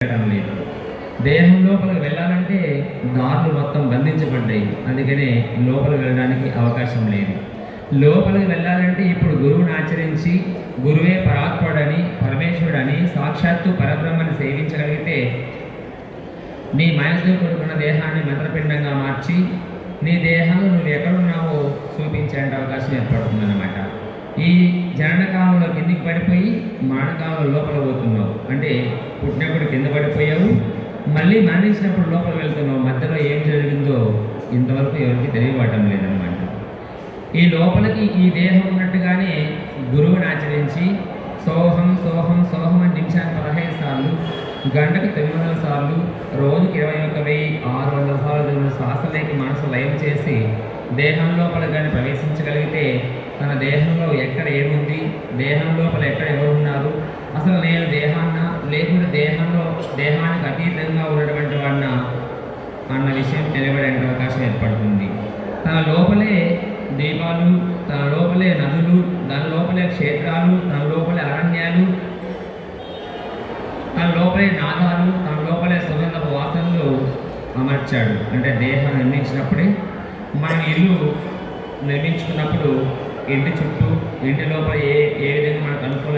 వెళ్ళడం లేదు. దేహం లోపలికి వెళ్ళాలంటే దారులు మొత్తం బంధించబడ్డాయి. అందుకనే లోపలికి వెళ్ళడానికి అవకాశం లేదు. లోపలికి వెళ్ళాలంటే ఇప్పుడు గురువుని ఆచరించి గురువే పరాత్పరుడని పరమేశ్వరుడని సాక్షాత్తు పరబ్రహ్మని సేవించగలిగితే నీ మనసుతో కూడుకున్న దేహాన్ని మంత్రపిండంగా మార్చి నీ దేహంలో నువ్వు ఎక్కడున్నావో చూపించే అవకాశం ఏర్పడుతుందన్నమాట. ఈ జననకాలంలో కిందికి పడిపోయి మరణకాలంలో లోపల పోతున్నావు, అంటే పుట్టినప్పుడు కింద పడిపోయావు, మళ్ళీ మరణించినప్పుడు లోపల వెళ్తున్నావు. మధ్యలో ఏం జరిగిందో ఇంతవరకు ఎవరికి తెలియబడటం లేదన్నమాట. ఈ లోపలికి ఈ దేహం ఉన్నట్టుగానే గురువుని ఆచరించి సోహం సోహం సోహం అని నిమిషానికి 15 సార్లు, గంటకు 900 సార్లు, రోజుకి 21,600 సార్లు శ్వాసలేకి మనసు లయం చేసి దేహం లోపల కానీ ప్రవేశించగలిగితే తన దేహంలో ఎక్కడ ఏముంది, దేహం లోపల ఎక్కడ ఎవరు ఉన్నారు, అసలు నేను దేహాన్న లేకుండా దేహానికి అతీతంగా ఉన్నటువంటి వాడిన అన్న విషయం తెలియబడే అవకాశం ఏర్పడుతుంది. తన లోపలే దీపాలు, తన లోపలే నదులు, దాని లోపలే క్షేత్రాలు, తన లోపలే అరణ్యాలు, తన లోపలే నాదాలు, తన లోపలే సుగంధపు వాసనలు అమర్చాడు. అంటే దేహాన్ని నిర్మించినప్పుడే మనం ఇల్లు నిర్మించుకున్నప్పుడు ఇంటి చుట్టూ ఇంటి లోపల ఏ విధంగా మనకు అనుకూలంగా